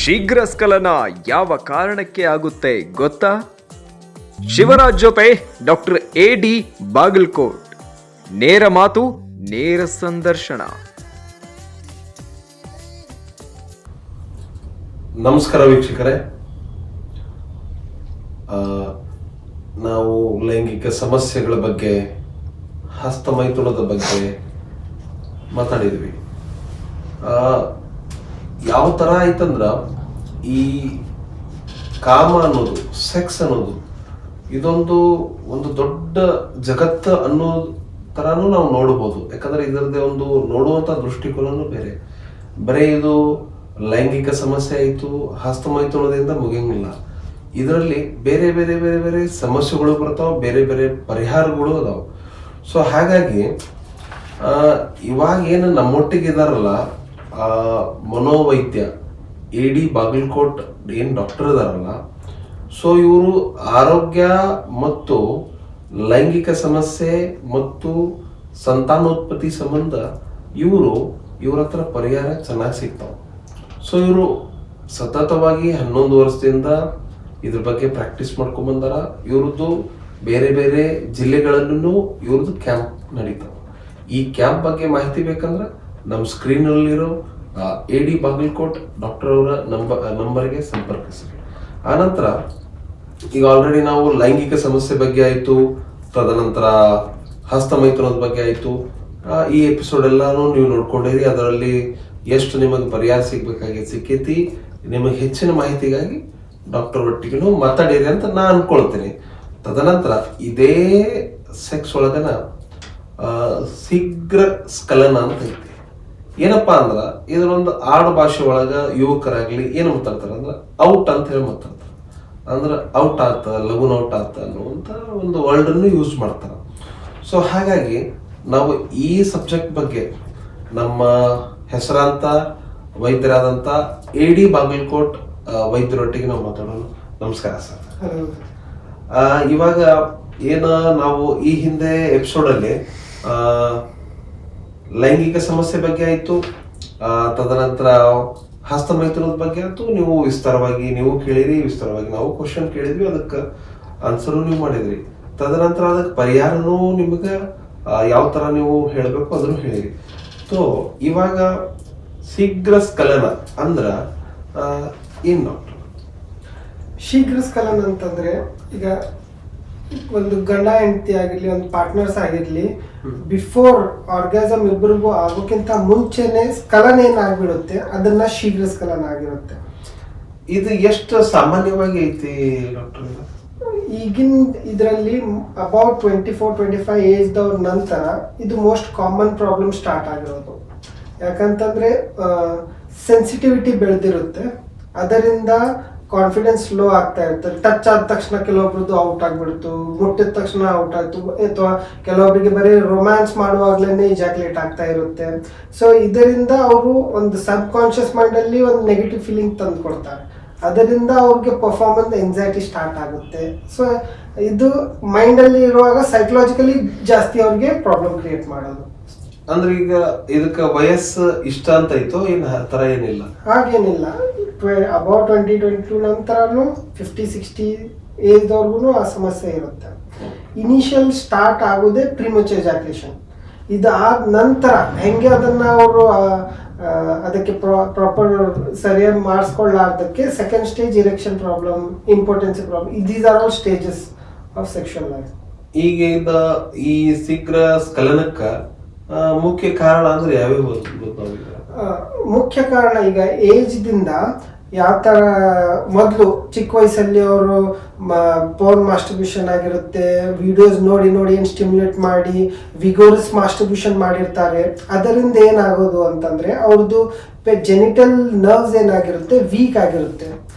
ಶೀಘ್ರ ಸ್ಖಲನ ಯಾವ ಕಾರಣಕ್ಕೆ ಆಗುತ್ತೆ ಗೊತ್ತಾ? ಶಿವರಾಜ್ ಜೊತೆ ಡಾಕ್ಟರ್ ಎ.ಡಿ. ಬಾಗಲಕೋಟ್. ನೇರ ಮಾತು, ನೇರ ಸಂದರ್ಶನ. ನಮಸ್ಕಾರ ವೀಕ್ಷಕರೇ, ನಾವು ಲೈಂಗಿಕ ಸಮಸ್ಯೆಗಳ ಬಗ್ಗೆ, ಹಸ್ತಮೈಥುನದ ಬಗ್ಗೆ ಮಾತಾಡಿದ್ವಿ. ಯಾವ ಥರ ಆಯ್ತಂದ್ರೆ, ಈ ಕಾಮ ಅನ್ನೋದು, ಸೆಕ್ಸ್ ಅನ್ನೋದು ಒಂದು ದೊಡ್ಡ ಜಗತ್ತು ಅನ್ನೋ ಥರನೂ ನಾವು ನೋಡ್ಬೋದು. ಯಾಕಂದ್ರೆ ಇದರದ್ದೇ ಒಂದು ನೋಡುವಂಥ ದೃಷ್ಟಿಕೋನನೂ ಬೇರೆ. ಬರೀ ಇದು ಲೈಂಗಿಕ ಸಮಸ್ಯೆ ಆಯಿತು, ಹಸ್ತಮೈಥುನದಿಂದ ಮುಗಿಯಂಗಿಲ್ಲ. ಇದರಲ್ಲಿ ಬೇರೆ ಬೇರೆ ಬೇರೆ ಬೇರೆ ಸಮಸ್ಯೆಗಳು ಬರ್ತಾವೆ, ಬೇರೆ ಬೇರೆ ಪರಿಹಾರಗಳು ಅದಾವೆ. ಸೊ ಹಾಗಾಗಿ ಇವಾಗ ಏನು ನಮ್ಮೊಟ್ಟಿಗೆ ಇದಾರಲ್ಲ, ಮನೋವೈದ್ಯ ಎ.ಡಿ. ಬಾಗಲಕೋಟ್ ಏನು ಡಾಕ್ಟರ್ ಇದಾರಲ್ಲ, ಸೊ ಇವರು ಆರೋಗ್ಯ ಮತ್ತು ಲೈಂಗಿಕ ಸಮಸ್ಯೆ ಮತ್ತು ಸಂತಾನೋತ್ಪತ್ತಿ ಸಂಬಂಧ ಇವ್ರ ಹತ್ರ ಪರಿಹಾರ ಚೆನ್ನಾಗಿ ಸಿಗ್ತಾವೆ. ಸೊ ಇವರು ಸತತವಾಗಿ 11 ವರ್ಷದಿಂದ ಇದ್ರ ಬಗ್ಗೆ ಪ್ರಾಕ್ಟೀಸ್ ಮಾಡ್ಕೊಂಡ್ಬಂದಾರ. ಇವ್ರದ್ದು ಬೇರೆ ಬೇರೆ ಜಿಲ್ಲೆಗಳಲ್ಲೂ ಇವ್ರದ್ದು ಕ್ಯಾಂಪ್ ನಡೀತಾವೆ. ಈ ಕ್ಯಾಂಪ್ ಬಗ್ಗೆ ಮಾಹಿತಿ ಬೇಕಂದ್ರೆ ನಮ್ಮ ಸ್ಕ್ರೀನಲ್ಲಿರೋ ಎ.ಡಿ. ಬಾಗಲಕೋಟ್ ಡಾಕ್ಟರ್ ಅವರ ನಂಬರ್ಗೆ ಸಂಪರ್ಕಿಸಿ. ಆನಂತರ ಈಗ ಆಲ್ರೆಡಿ ನಾವು ಲೈಂಗಿಕ ಸಮಸ್ಯೆ ಬಗ್ಗೆ ಆಯಿತು, ತದನಂತರ ಹಸ್ತಮೈಥುನದ ಬಗ್ಗೆ ಆಯಿತು. ಈ ಎಪಿಸೋಡ್ ಎಲ್ಲಾನು ನೀವು ನೋಡ್ಕೊಂಡಿರಿ. ಅದರಲ್ಲಿ ಎಷ್ಟು ನಿಮಗೆ ಪರಿಹಾರ ಸಿಕ್ಕೈತಿ, ನಿಮಗೆ ಹೆಚ್ಚಿನ ಮಾಹಿತಿಗಾಗಿ ಡಾಕ್ಟರ್ ಒಟ್ಟಿಗೂ ಮಾತಾಡಿರಿ ಅಂತ ನಾ ಅನ್ಕೊಳ್ತೀನಿ. ತದನಂತರ ಇದೇ ಸೆಕ್ಸ್ ಒಳಗನ ಶೀಘ್ರ ಸ್ಖಲನ ಅಂತ ಐತಿ. ಏನಪ್ಪಾ ಅಂದ್ರ, ಇದರೊಂದು ಆಡು ಭಾಷೆ ಒಳಗ ಯುವಕರಾಗ್ಲಿ ಏನು ಮಾತಾಡ್ತಾರ ಅಂದ್ರೆ ಔಟ್ ಅಂತ ಹೇಳಿ ಮಾತಾಡ್ತಾರ. ಅಂದ್ರೆ ಔಟ್ ಆತ, ಲಗುನ್ ಔಟ್ ಆತ ಅನ್ನುವಂತ ಒಂದು ವರ್ಡ್ ಅನ್ನು ಯೂಸ್ ಮಾಡ್ತಾರ. ಸೊ ಹಾಗಾಗಿ ನಾವು ಈ ಸಬ್ಜೆಕ್ಟ್ ಬಗ್ಗೆ ನಮ್ಮ ಹೆಸರಾಂತ ವೈದ್ಯರಾದಂತ ಎ.ಡಿ. ಬಾಗಲಕೋಟ್ ವೈದ್ಯರೊಟ್ಟಿಗೆ ನಾವು ಮಾತಾಡೋಣ. ನಮಸ್ಕಾರ ಸರ್. ಇವಾಗ ನಾವು ಈ ಹಿಂದೆ ಎಪಿಸೋಡಲ್ಲಿ ಲೈಂಗಿಕ ಸಮಸ್ಯೆ ಬಗ್ಗೆ ಆಯಿತು, ತದನಂತರ ಹಸ್ತಮೈಥುನದ ಬಗ್ಗೆ ಆಯ್ತು. ನೀವು ವಿಸ್ತಾರವಾಗಿ ನೀವು ಕೇಳಿರಿ, ವಿಸ್ತಾರವಾಗಿ ನಾವು ಕ್ವಶನ್ ಕೇಳಿದ್ವಿ, ಅದಕ್ಕೆ ಆನ್ಸರು ನೀವು ಮಾಡಿದ್ರಿ. ತದನಂತರ ಅದಕ್ಕೆ ಪರಿಹಾರನೂ ನಿಮಗೆ ಯಾವ ಥರ ನೀವು ಹೇಳಬೇಕು ಅದನ್ನು ಹೇಳಿರಿ. ಸೊ ಇವಾಗ ಶೀಘ್ರ ಸ್ಖಲನ ಅಂದ್ರ ಏನು ಡಾಕ್ಟರ್? ಶೀಘ್ರ ಸ್ಖಲನ ಅಂತಂದ್ರೆ, ಈಗ ಒಂದು ಗಂಡ ಹೆಂಡತಿ ಆಗಿರ್ಲಿ, ಒಂದು ಪಾರ್ಟ್ನರ್ಸ್ ಆಗಿರ್ಲಿ, ಬಿಫೋರ್ ಆರ್ಗ್ಯಾಸಮ್ ಇಬ್ಬರಿಗೂ ಆಗೋಕ್ಕಿಂತ ಮುಂಚೆನೆ ಸ್ಖಲನ ಏನಾಗ್ಬಿಡುತ್ತೆ, ಅದನ್ನ ಶೀಘ್ರ ಸ್ಖಲನ ಆಗಿರುತ್ತೆ. ಇದು ಎಷ್ಟು ಸಾಮಾನ್ಯವಾಗಿ ಐತಿ ಡಾಕ್ಟರ್? ಈಗಿನ ಇದರಲ್ಲಿ ಅಬೌಟ್ 24-25 ಏಜ್ದವ್ರ ನಂತರ ಇದು ಮೋಸ್ಟ್ ಕಾಮನ್ ಪ್ರಾಬ್ಲಮ್ ಸ್ಟಾರ್ಟ್ ಆಗಿರೋದು. ಯಾಕಂತಂದ್ರೆ ಸೆನ್ಸಿಟಿವಿಟಿ ಬೆಳೆದಿರುತ್ತೆ, ಅದರಿಂದ ಕಾನ್ಫಿಡೆನ್ಸ್ ಲೋ ಆಗ್ತಾ ಇರುತ್ತೆ. ಟಚ್ ಆದ ತಕ್ಷಣ ಕೆಲವೊಬ್ರದ್ದು ಔಟ್ ಆಗ್ಬಿಡ್ತು, ಮುಟ್ಟಿದ ತಕ್ಷಣ ಔಟ್ ಆಯ್ತು, ಅಥವಾ ಕೆಲವೊಬ್ಬರಿಗೆ ಬರೀ ರೊಮ್ಯಾನ್ಸ್ ಮಾಡುವಾಗ್ಲೇ ಇಜಾಕ್ಯುಲೇಟ್ ಆಗ್ತಾ ಇರುತ್ತೆ. ಸೊ ಇದರಿಂದ ಅವರು ಒಂದು ಸಬ್ ಕಾನ್ಶಿಯಸ್ ಮೈಂಡ್ ಅಲ್ಲಿ ಒಂದು ನೆಗೆಟಿವ್ ಫೀಲಿಂಗ್ ತಂದು ಕೊಡ್ತಾರೆ. ಅದರಿಂದ ಅವ್ರಿಗೆ ಪರ್ಫಾರ್ಮೆನ್ಸ್ ಎಂಗ್ಸೈಟಿ ಸ್ಟಾರ್ಟ್ ಆಗುತ್ತೆ. ಸೊ ಇದು ಮೈಂಡ್ ಅಲ್ಲಿ ಇರುವಾಗ ಸೈಕಲಾಜಿಕಲಿ ಜಾಸ್ತಿ ಅವ್ರಿಗೆ ಪ್ರಾಬ್ಲಮ್ ಕ್ರಿಯೇಟ್ ಮಾಡೋದು. ಅಂದ್ರೆ ಈಗ ಇದಕ್ಕೆ ವಯಸ್ಸು ಇಷ್ಟ ಅಂತ ಐತೋ ಏನ್ ತರ ಏನಿಲ್ಲ? ಹಾಗೇನಿಲ್ಲ. ಅಬೌಟ್ 20-22 ನಂತರನು 50-60 ಏಜ್ದವ್ರಿಗೂ ಆ ಸಮಸ್ಯೆ ಇರುತ್ತೆ. ಇನಿಷಿಯಲ್ ಸ್ಟಾರ್ಟ್ ಆಗೋದೇ ಪ್ರಿಮಚರ್ ಎಜಾಕ್ಯುಲೇಷನ್. ಇದಾದ ನಂತರ ಹೆಂಗೆ ಅದನ್ನ ಅವರು ಅದಕ್ಕೆ ಪ್ರಾಪರ್ ಸರಿಯಾಗಿ ಮಾಡಿಸ್ಕೊಳ್ಳಾರ್ದಕ್ಕೆ second stage erection problem, impotency problem, these are all stages of sexual life. ಈಗ ಈ ಶೀಘ್ರ ಸ್ಖಲನಕ್ಕ ಮುಖ್ಯ ಕಾರಣ ಅಂದ್ರೆ ಯಾವ್ಯಾವ? ಮುಖ್ಯ ಕಾರಣ ಈಗ ಏಜ್ದಿಂದ ಯಾವ ಥರ, ಮೊದಲು ಚಿಕ್ಕ ವಯಸ್ಸಲ್ಲಿ ಅವರು ಪೋರ್ನ್ ಮಾಸ್ಟರ್ಬ್ಯೂಷನ್ ಆಗಿರುತ್ತೆ, ವಿಡಿಯೋಸ್ ನೋಡಿ ಏನು ಸ್ಟಿಮ್ಯುಲೇಟ್ ಮಾಡಿ ವಿಗೋರಸ್ ಮಾಸ್ಟರ್ಬ್ಯೂಷನ್ ಮಾಡಿರ್ತಾರೆ. ಅದರಿಂದ ಏನಾಗೋದು ಅಂತಂದರೆ ಅವ್ರದ್ದು ಜೆನಿಟಲ್ ನರ್ವ್ಸ್ ಏನಾಗಿರುತ್ತೆ ವೀಕ್ ಆಗಿರುತ್ತೆ.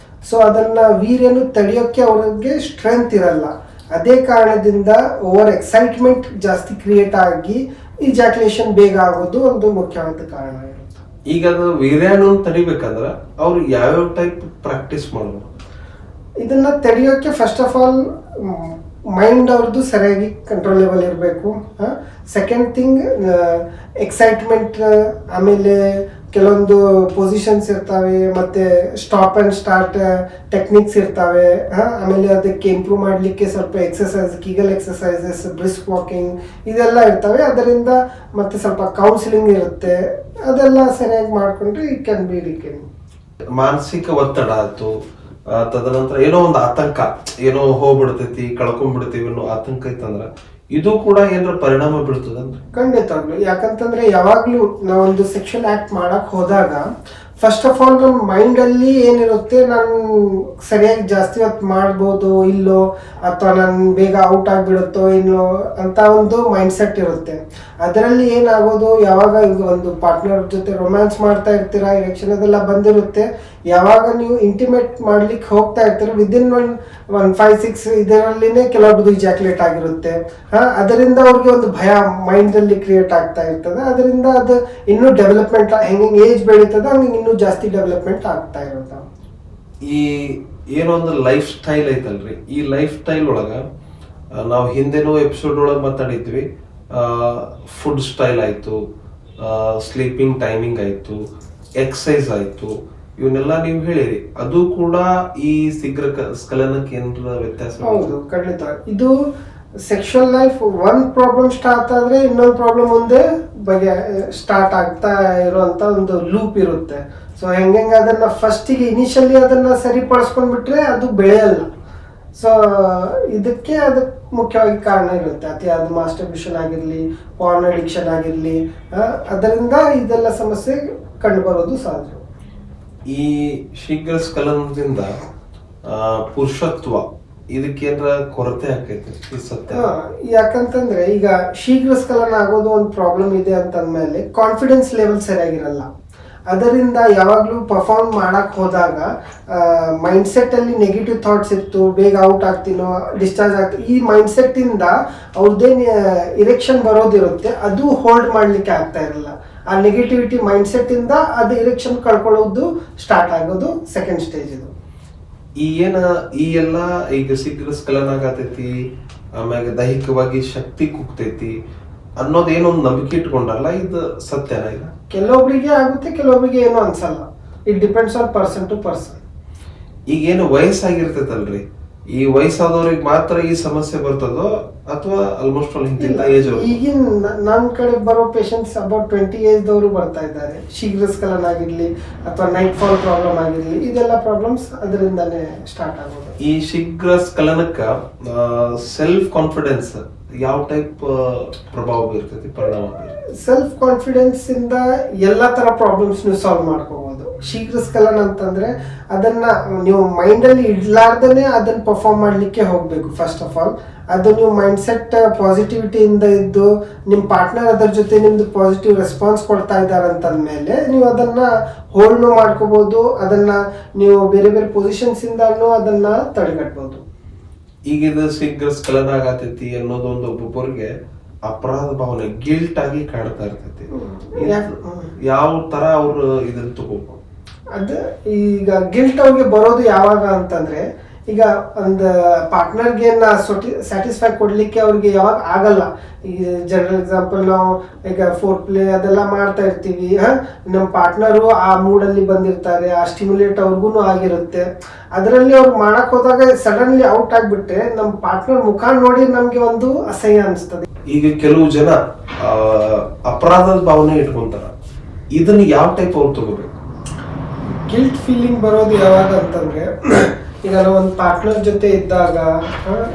ಸೊ ಅದನ್ನು ವೀರ್ಯನು ತಡೆಯೋಕ್ಕೆ ಅವ್ರಿಗೆ ಸ್ಟ್ರೆಂತ್ ಇರಲ್ಲ. ಅದೇ ಕಾರಣದಿಂದ ಓವರ್ ಎಕ್ಸೈಟ್ಮೆಂಟ್ ಜಾಸ್ತಿ ಕ್ರಿಯೇಟ್ ಆಗಿ ಇಜಾಕ್ಯುಲೇಷನ್ ಬೇಗ ಆಗೋದು ಒಂದು ಮುಖ್ಯವಾದ ಕಾರಣ ಇರುತ್ತೆ. ಈಗ ಅದು ವೀರ್ಯಾಣು ತಡಿಬೇಕಂದ್ರೆ ಅವ್ರು ಯಾವ್ಯಾವ ಟೈಪ್ ಪ್ರಾಕ್ಟೀಸ್ ಮಾಡಬಹುದು? ಇದನ್ನ ತಡೆಯೋಕೆ ಫಸ್ಟ್ ಆಫ್ ಆಲ್ ಮೈಂಡ್ ಅವ್ರದ್ದು ಸರಿಯಾಗಿ ಕಂಟ್ರೋಲೇಬಲ್ ಇರಬೇಕು. ಸೆಕೆಂಡ್ ಥಿಂಗ್ ಎಕ್ಸೈಟ್ಮೆಂಟ್, ಆಮೇಲೆ ಕೆಲವೊಂದು ಪೊಸಿಷನ್ಸ್ ಇರ್ತವೆ, ಮತ್ತೆ ಸ್ಟಾಪ್ ಆ್ಯಂಡ್ ಸ್ಟಾರ್ಟ್ ಟೆಕ್ನಿಕ್ಸ್ ಇರ್ತವೆ. ಆಮೇಲೆ ಅದಕ್ಕೆ ಇಂಪ್ರೂವ್ ಮಾಡಲಿಕ್ಕೆ ಸ್ವಲ್ಪ ಎಕ್ಸಸೈಸ್, ಕೀಗಲ್ ಎಕ್ಸಸೈಸಸ್, ಬ್ರಿಸ್ಕ್ ವಾಕಿಂಗ್ ಇದೆಲ್ಲ ಇರ್ತವೆ. ಅದರಿಂದ ಮತ್ತೆ ಸ್ವಲ್ಪ ಕೌನ್ಸಿಲಿಂಗ್ ಇರುತ್ತೆ. ಅದೆಲ್ಲ ಸರಿಯಾಗಿ ಮಾಡಿಕೊಂಡ್ರೆ ಇಟ್ ಕ್ಯಾನ್ ಬಿ ರಿಕವರಿ. ಮಾನಸಿಕ ಒತ್ತಡ ಆಯ್ತು, ತದನಂತರ ಏನೋ ಒಂದು ಆತಂಕ, ಏನೋ ಹೋಗ್ಬಿಡ್ತೈತಿ, ಕಳ್ಕೊಂಡ್ಬಿಡ್ತೀವಿ ಅನ್ನೋ ಆತಂಕ ಇತ್ತಂದ್ರ ಇದು ಕೂಡ ಏನಾರ ಪರಿಣಾಮ ಬೀಳ್ತದಂದ್ರೆ? ಖಂಡಿತವಾಗ್ಲು. ಯಾಕಂತಂದ್ರೆ ಯಾವಾಗ್ಲೂ ನಾವೊಂದು ಸೆಕ್ಷುವಲ್ ಆಕ್ಟ್ ಮಾಡಕ್ ಹೋದಾಗ ಫಸ್ಟ್ ಆಫ್ ಆಲ್ ನಮ್ಮ ಮೈಂಡ್ ಅಲ್ಲಿ ಏನಿರುತ್ತೆ, ನಾನು ಸರಿಯಾಗಿ ಜಾಸ್ತಿ ಹೊತ್ತು ಮಾಡ್ಬೋದು ಇಲ್ಲೋ, ಅಥವಾ ನಾನು ಬೇಗ ಔಟ್ ಆಗಿಬಿಡುತ್ತೋ ಇಲ್ಲೋ ಅಂತ ಒಂದು ಮೈಂಡ್ ಸೆಟ್ ಇರುತ್ತೆ. ಅದರಲ್ಲಿ ಏನಾಗೋದು, ಯಾವಾಗ ಈಗ ಒಂದು ಪಾರ್ಟ್ನರ್ ಜೊತೆ ರೊಮ್ಯಾನ್ಸ್ ಮಾಡ್ತಾ ಇರ್ತೀರಾ, ಎಲೆಕ್ಷನ್ ಅದೆಲ್ಲ ಬಂದಿರುತ್ತೆ, ಯಾವಾಗ ನೀವು ಇಂಟಿಮೇಟ್ ಮಾಡ್ಲಿಕ್ಕೆ ಹೋಗ್ತಾ ಇರ್ತೀರ ವಿದಿನ್ ಒನ್ 5-6 ಇದರಲ್ಲಿನೇ ಕೆಲವೊಬ್ರು ಇಜಾಕ್ಯುಲೇಟ್ ಆಗಿರುತ್ತೆ. ಅದರಿಂದ ಅವ್ರಿಗೆ ಒಂದು ಭಯ ಮೈಂಡ್ ಅಲ್ಲಿ ಕ್ರಿಯೇಟ್ ಆಗ್ತಾ ಇರ್ತದೆ. ಅದರಿಂದ ಅದು ಇನ್ನೂ ಡೆವಲಪ್ಮೆಂಟ್ ಹೆಂಗೆ ಏಜ್ ಬೆಳೀತದೆ ಹಂಗೆ ಇನ್ನೂ ಜಾಸ್ತಿ ಡೆವಲಪ್ಮೆಂಟ್ ಆಗ್ತಾ ಇರುತ್ತೆ. ಈ ಏನೊಂದು ಲೈಫ್ ಸ್ಟೈಲ್ ಐತಲ್ರಿ, ಈ ಲೈಫ್ ಸ್ಟೈಲ್ ಒಳಗ ನಾವು ಹಿಂದೆನೋ ಎಪಿಸೋಡ್ ಒಳಗೆ ಮಾತಾಡಿದ್ವಿ, ಫುಡ್ ಸ್ಟೈಲ್ ಆಯ್ತು, ಸ್ಲೀಪಿಂಗ್ ಟೈಮಿಂಗ್ ಆಯ್ತು, ಎಕ್ಸಸೈಸ್ ಆಯ್ತು, ಇವನ್ನೆಲ್ಲ ನೀವು ಹೇಳಿರಿ. ಅದು ಕೂಡ ಈ ಶೀಘ್ರ ಸ್ಖಲನಕ್ಕೆ ಏನಾರ ವ್ಯತ್ಯಾಸ? ಹೌದು, ಖಂಡಿತ. ಇದು ಸೆಕ್ಷುವಲ್ ಲೈಫ್ ಒಂದ್ ಪ್ರಾಬ್ಲಮ್ ಸ್ಟಾರ್ಟ್ ಆದ್ರೆ ಇನ್ನೊಂದು ಪ್ರಾಬ್ಲಮ್ ಮುಂದೆ ಸ್ಟಾರ್ಟ್ ಆಗ್ತಾ ಇರುವಂತ ಒಂದು ಲೂಪ್ ಇರುತ್ತೆ. ಸೊ ಹೆಂಗೆ ಅದನ್ನ ಫಸ್ಟಿಗೆ ಇನಿಷಿಯಲಿ ಅದನ್ನ ಸರಿಪಡಿಸ್ಕೊಂಡ್ಬಿಟ್ರೆ ಅದು ಬೆಳೆಯಲ್ಲ. ಸೊ ಇದಕ್ಕೆ ಅದಕ್ಕೆ ಮುಖ್ಯವಾಗಿ ಕಾರಣ ಇರುತ್ತೆ. ಅತಿಯಾದ ಮಾಸ್ಟರ್ಬ್ಯೂಷನ್ ಆಗಿರ್ಲಿ, ಪಾರ್ನ್ ಅಡಿಕ್ಷನ್ ಆಗಿರ್ಲಿ, ಅದರಿಂದ ಇದೆಲ್ಲ ಸಮಸ್ಯೆ ಕಂಡುಬರೋದು ಸಹಜ. ಈ ಶೀಘ್ರ ಸ್ಖಲನದಿಂದ ಪುರುಷತ್ವ ಇದಕ್ಕೇನ್ರ ಕೊರತೆ ಆಕೈತಿ? ಸತ್ಯ. ಯಾಕಂತಂದ್ರೆ ಈಗ ಶೀಘ್ರ ಸ್ಖಲನ ಆಗೋದು ಒಂದು ಪ್ರಾಬ್ಲಮ್ ಇದೆ ಅಂತಂದ್ಮೇಲೆ ಕಾನ್ಫಿಡೆನ್ಸ್ ಲೆವೆಲ್ ಸರಿಯಾಗಿರಲ್ಲ. ಅದರಿಂದ ಯಾವಾಗಲೂ ಪರ್ಫಾರ್ಮ್ ಮಾಡಕ್ ಹೋದಾಗ ಮೈಂಡ್ ಸೆಟ್ ಅಲ್ಲಿ ನೆಗೆಟಿವ್ ಥಾಟ್ಸ್ ಇತ್ತು, ಬೇಗ ಔಟ್ ಆಗ್ತೀನೋ, ಡಿಸ್ಚಾರ್ಜ್ ಆಗ್ತೀನಿ, ಈ ಮೈಂಡ್ ಸೆಟ್ ಇಂದ ಅವ್ರದ್ದೇನ್ ಇರೆಕ್ಷನ್ ಬರೋದಿರುತ್ತೆ ಅದು ಹೋಲ್ಡ್ ಮಾಡ್ಲಿಕ್ಕೆ ಆಗ್ತಾ ಇರಲ್ಲ. ಆ ನೆಗೆಟಿವಿಟಿ ಮೈಂಡ್ ಸೆಟ್ ಇಂದ ಅದು ಇರೆಕ್ಷನ್ ಕಳ್ಕೊಳ್ಳೋದು ಸ್ಟಾರ್ಟ್ ಆಗೋದು ಸೆಕೆಂಡ್ ಸ್ಟೇಜ್. ಇದು ಈ ಎಲ್ಲ ಈಗ ಶೀಘ್ರ ಸ್ಖಲನ ಆಗತೈತಿ, ಆಮ್ಯಾಗ ದೈಹಿಕವಾಗಿ ಶಕ್ತಿ ಕುಗ್ತೈತಿ ಅನ್ನೋದೇನೊಂದು ನಂಬಿಕೆ ಇಟ್ಕೊಂಡಲ್ಲ, ಇದು ಸತ್ಯನ? ಇಲ್ಲ, ಕೆಲವೊಬ್ಬರಿಗೆ ಆಗುತ್ತೆ, ಕೆಲವೊಬ್ಬರಿಗೆ ಏನೂ ಅನ್ಸಲ್ಲ. It depends on person to person. ಈಗೇನು ವಯಸ್ಸಾಗಿರ್ತೈತಲ್ರಿ, ಈ ವಯಸ್ಸಾದವ್ರಿಗೆ ಮಾತ್ರ ಈ ಸಮಸ್ಯೆ ಬರ್ತದೋ ಅಥವಾ ಆಲ್ಮೋಸ್ಟ್ ಆಲ್ ಹಿಂಗಿಂತ ಏಜ್? ಈಗಿನ ನನ್ನ ಕಡೆ ಬರೋ ಪೇಷಂಟ್ಸ್ ಅಬೌಟ್ 20 ಏಜ್ ದವರು ಬರ್ತಾ ಇದ್ದಾರೆ. ಶೀಘ್ರ ಸ್ಖಲನ ಆಗಿರ್ಲಿ ಅಥವಾ ನೈಟ್ ಫಾಲ್ ಪ್ರಾಬ್ಲಮ್ ಆಗಿರ್ಲಿ, ಇದೆಲ್ಲ ಪ್ರಾಬ್ಲಮ್ಸ್ ಅದರಿಂದಾನೇ ಸ್ಟಾರ್ಟ್ ಆಗೋದು. ಈ ಶೀಘ್ರ ಸ್ಖಲನಕ್ಕ ಸೆಲ್ಫ್ ಕಾನ್ಫಿಡೆನ್ಸ್ ಯಾವ ಟೈಪ್ ಪ್ರಭಾವ ಬೀರ್ತೈತಿ, ಪರಿಣಾಮ? ಸೆಲ್ಫ್ ಕಾನ್ಫಿಡೆನ್ಸ್ ಇಂದ ಎಲ್ಲಾ ತರ ಪ್ರಾಬ್ಲಮ್ಸ್ ನೀವು ಸಾಲ್ವ್ ಮಾಡ್ಕೋಬಹುದು. ಶೀಘ್ರ ಸ್ಖಲನ ಅಂತಂದ್ರೆ ಅದನ್ನ ನೀವು ಮೈಂಡ್ ಅಲ್ಲಿ ಇಡ್ಲಾರ್ದೇನೆ ಅದನ್ನ ಪರ್ಫಾರ್ಮ್ ಮಾಡ್ಲಿಕ್ಕೆ ಹೋಗ್ಬೇಕು. ಫಸ್ಟ್ ಆಫ್ ಆಲ್ ಅದು ನೀವು ಮೈಂಡ್ ಸೆಟ್ ಪಾಸಿಟಿವಿಟಿಯಿಂದ ಇದ್ದು ನಿಮ್ಮ ಪಾರ್ಟ್ನರ್ ಅದರ ಜೊತೆ ನಿಮ್ದು ಪಾಸಿಟಿವ್ ರೆಸ್ಪಾನ್ಸ್ ಕೊಡ್ತಾ ಇದ್ದಾರೆ ಅಂತಂದ್ಮೇಲೆ ನೀವು ಅದನ್ನ ಹೋಲ್ಡ್ ಮಾಡ್ಕೋಬಹುದು. ಅದನ್ನ ನೀವು ಬೇರೆ ಬೇರೆ ಪೊಸಿಷನ್ಸ್ ಇಂದನೂ ಅದನ್ನ ತಡೆಗಟ್ಟಬಹುದು. ಈಗ ಇದು ಶೀಘ್ರ ಸ್ಖಲನ ಆಗತೈತಿ ಅನ್ನೋದೊಂದು ಒಬ್ಬೊಬ್ಬರಿಗೆ ಅಪರಾಧ ಭಾವನೆ, ಗಿಲ್ಟ್ ಆಗಿ ಕಾಡ್ತಾ ಇರ್ತೈತಿ. ಯಾವ ತರ ಅವ್ರು ಇದನ್ನ ತಗೋಬಹುದು? ಅದು ಈಗ ಗಿಲ್ಟ್ ಅವ್ರಿಗೆ ಬರೋದು ಯಾವಾಗ ಅಂತಂದ್ರೆ, ಈಗ ಒಂದು ಪಾರ್ಟ್ನರ್ಗೆ ಸ್ಯಾಟಿಸ್ಫೈ ಕೊಡ್ಲಿಕ್ಕೆ ಅವ್ರಿಗೆ ಯಾವಾಗ ಆಗಲ್ಲ. ಈಗ ಜನರಲ್ ಎಕ್ಸಾಂಪಲ್, ನಾವು ಈಗ ಫೋರ್ ಪ್ಲೇ ಅದೆಲ್ಲ ಮಾಡ್ತಾ ಇರ್ತೀವಿ, ನಮ್ಮ ಪಾರ್ಟ್ನರು ಆ ಮೂಡಲ್ಲಿ ಬಂದಿರ್ತಾರೆ, ಆ ಸ್ಟಿಮ್ಯುಲೇಟ್ ಅವ್ರಿಗೂ ಆಗಿರುತ್ತೆ. ಅದರಲ್ಲಿ ಅವ್ರು ಮಾಡಕ್ ಹೋದಾಗ ಸಡನ್ಲಿ ಔಟ್ ಆಗ್ಬಿಟ್ರೆ ನಮ್ಮ ಪಾರ್ಟ್ನರ್ ಮುಖ ನೋಡಿ ನಮ್ಗೆ ಒಂದು ಅಸಹ್ಯ ಅನಿಸ್ತದೆ. ಈಗ ಕೆಲವು ಜನ ಅಪರಾಧದ ಭಾವನೆ ಇಟ್ಕೊಂತಾರ, ಇದನ್ನ ಯಾವ ಟೈಪ್ ಅವ್ರು ತಗೋಬೇಕು? ಗಿಲ್ಟ್ ಫೀಲಿಂಗ್ ಬರೋದು ಯಾವಾಗ ಅಂತಂದ್ರೆ, ಈಗ ನಾವು ಒಂದು ಪಾರ್ಟ್ನರ್ ಜೊತೆ ಇದ್ದಾಗ,